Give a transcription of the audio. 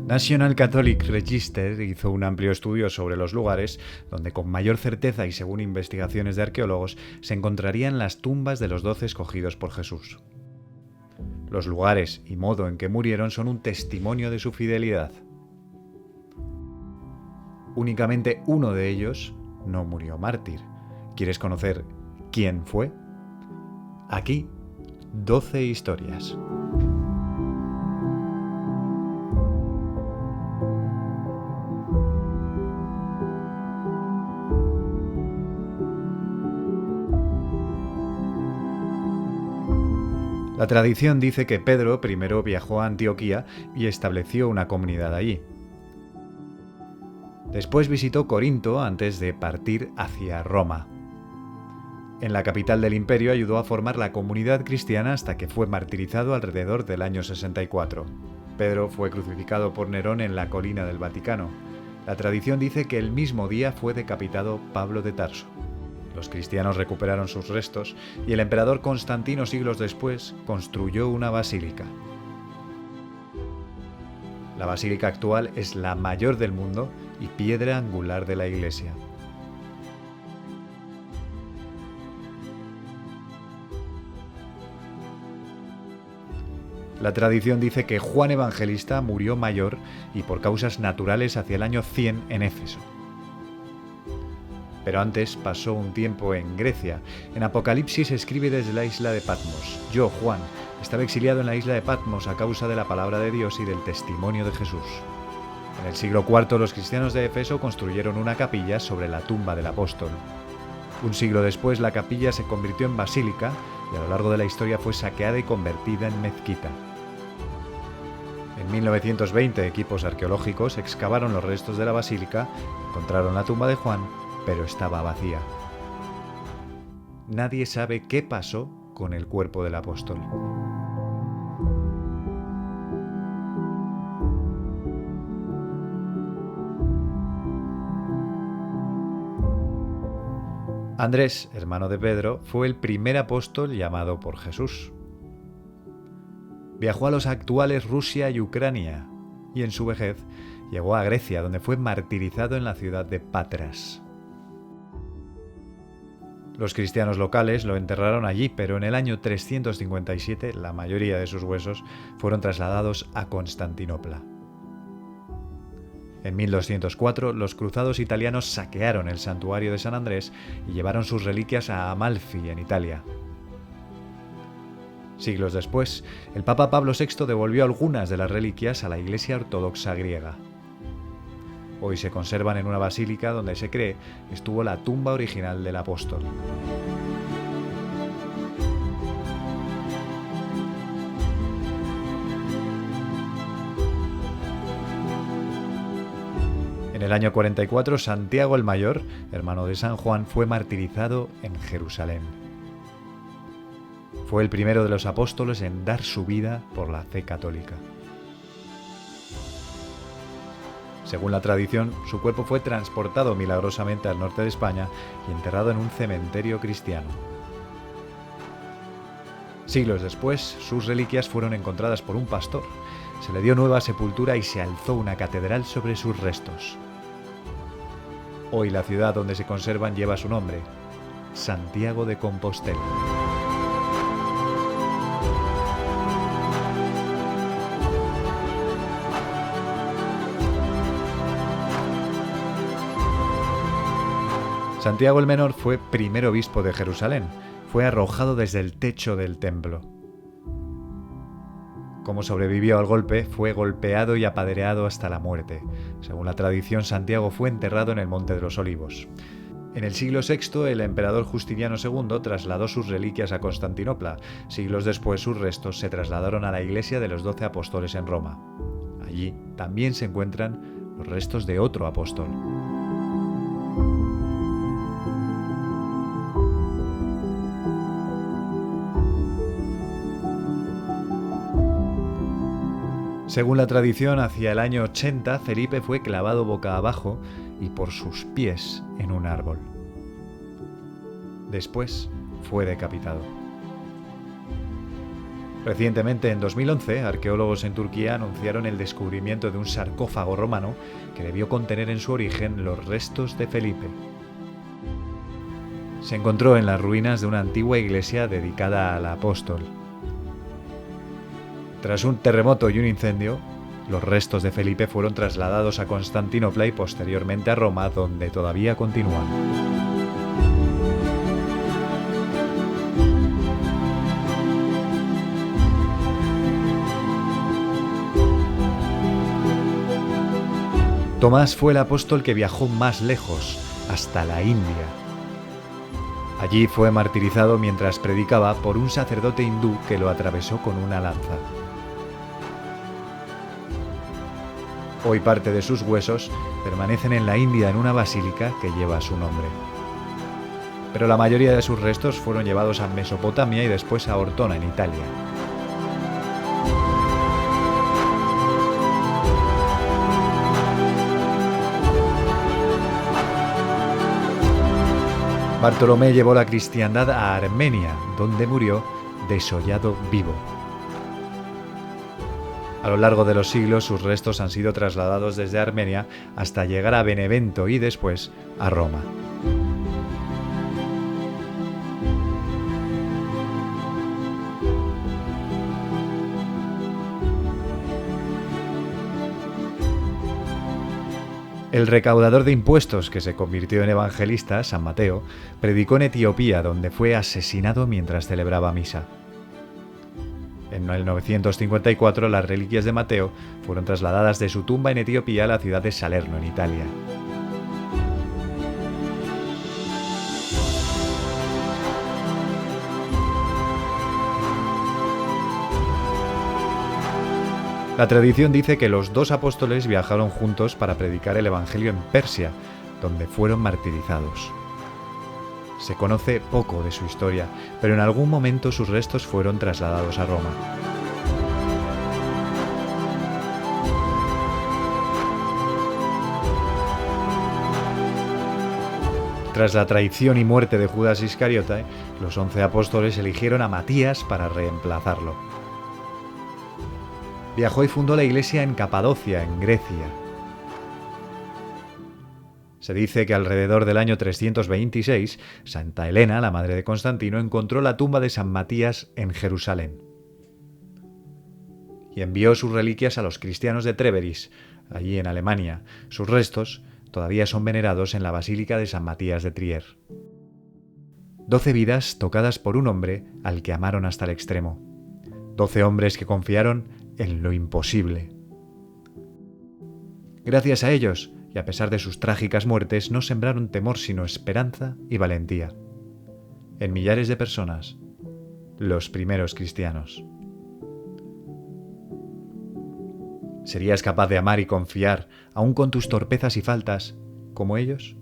National Catholic Register hizo un amplio estudio sobre los lugares donde con mayor certeza y según investigaciones de arqueólogos se encontrarían las tumbas de los 12 escogidos por Jesús. Los lugares y modo en que murieron son un testimonio de su fidelidad. Únicamente uno de ellos no murió mártir. ¿Quieres conocer quién fue? Aquí, 12 historias. La tradición dice que Pedro primero viajó a Antioquía y estableció una comunidad allí. Después visitó Corinto antes de partir hacia Roma. En la capital del imperio ayudó a formar la comunidad cristiana hasta que fue martirizado alrededor del año 64. Pedro fue crucificado por Nerón en la colina del Vaticano. La tradición dice que el mismo día fue decapitado Pablo de Tarso. Los cristianos recuperaron sus restos y el emperador Constantino siglos después construyó una basílica. La basílica actual es la mayor del mundo y piedra angular de la iglesia. La tradición dice que Juan Evangelista murió mayor y por causas naturales hacia el año 100 en Éfeso. Pero antes pasó un tiempo en Grecia. En Apocalipsis escribe desde la isla de Patmos: yo, Juan, estaba exiliado en la isla de Patmos a causa de la palabra de Dios y del testimonio de Jesús. En el siglo IV los cristianos de Éfeso construyeron una capilla sobre la tumba del apóstol. Un siglo después la capilla se convirtió en basílica y a lo largo de la historia fue saqueada y convertida en mezquita. En 1920 equipos arqueológicos excavaron los restos de la basílica, encontraron la tumba de Juan, pero estaba vacía. Nadie sabe qué pasó con el cuerpo del apóstol. Andrés, hermano de Pedro, fue el primer apóstol llamado por Jesús. Viajó a los actuales Rusia y Ucrania y en su vejez llegó a Grecia, donde fue martirizado en la ciudad de Patras. Los cristianos locales lo enterraron allí, pero en el año 357 la mayoría de sus huesos fueron trasladados a Constantinopla. En 1204 los cruzados italianos saquearon el santuario de San Andrés y llevaron sus reliquias a Amalfi, en Italia. Siglos después, el Papa Pablo VI devolvió algunas de las reliquias a la Iglesia Ortodoxa griega. Hoy se conservan en una basílica donde se cree estuvo la tumba original del apóstol. En el año 44, Santiago el Mayor, hermano de San Juan, fue martirizado en Jerusalén. Fue el primero de los apóstoles en dar su vida por la fe católica. Según la tradición, su cuerpo fue transportado milagrosamente al norte de España y enterrado en un cementerio cristiano. Siglos después, sus reliquias fueron encontradas por un pastor. Se le dio nueva sepultura y se alzó una catedral sobre sus restos. Hoy la ciudad donde se conservan lleva su nombre: Santiago de Compostela. Santiago el Menor fue primer obispo de Jerusalén. Fue arrojado desde el techo del templo. Como sobrevivió al golpe, fue golpeado y apedreado hasta la muerte. Según la tradición, Santiago fue enterrado en el Monte de los Olivos. En el siglo VI, el emperador Justiniano II trasladó sus reliquias a Constantinopla. Siglos después, sus restos se trasladaron a la iglesia de los 12 apóstoles en Roma. Allí también se encuentran los restos de otro apóstol. Según la tradición, hacia el año 80, Felipe fue clavado boca abajo y por sus pies en un árbol. Después fue decapitado. Recientemente, en 2011, arqueólogos en Turquía anunciaron el descubrimiento de un sarcófago romano que debió contener en su origen los restos de Felipe. Se encontró en las ruinas de una antigua iglesia dedicada al apóstol. Tras un terremoto y un incendio, los restos de Felipe fueron trasladados a Constantinopla y posteriormente a Roma, donde todavía continúan. Tomás fue el apóstol que viajó más lejos, hasta la India. Allí fue martirizado mientras predicaba por un sacerdote hindú que lo atravesó con una lanza. Hoy parte de sus huesos permanecen en la India en una basílica que lleva su nombre. Pero la mayoría de sus restos fueron llevados a Mesopotamia y después a Ortona, en Italia. Bartolomé llevó la cristiandad a Armenia, donde murió desollado vivo. A lo largo de los siglos, sus restos han sido trasladados desde Armenia hasta llegar a Benevento y después a Roma. El recaudador de impuestos que se convirtió en evangelista, San Mateo, predicó en Etiopía, donde fue asesinado mientras celebraba misa. En el 954, las reliquias de Mateo fueron trasladadas de su tumba en Etiopía a la ciudad de Salerno, en Italia. La tradición dice que los dos apóstoles viajaron juntos para predicar el Evangelio en Persia, donde fueron martirizados. Se conoce poco de su historia, pero en algún momento sus restos fueron trasladados a Roma. Tras la traición y muerte de Judas Iscariote, los 11 apóstoles eligieron a Matías para reemplazarlo. Viajó y fundó la iglesia en Capadocia, en Grecia. Se dice que alrededor del año 326, Santa Elena, la madre de Constantino, encontró la tumba de San Matías en Jerusalén y envió sus reliquias a los cristianos de Treveris, allí en Alemania. Sus restos todavía son venerados en la Basílica de San Matías de Trier. 12 vidas tocadas por un hombre al que amaron hasta el extremo. 12 hombres que confiaron en lo imposible. Gracias a ellos, y a pesar de sus trágicas muertes, no sembraron temor sino esperanza y valentía. En millares de personas, los primeros cristianos. ¿Serías capaz de amar y confiar, aun con tus torpezas y faltas, como ellos?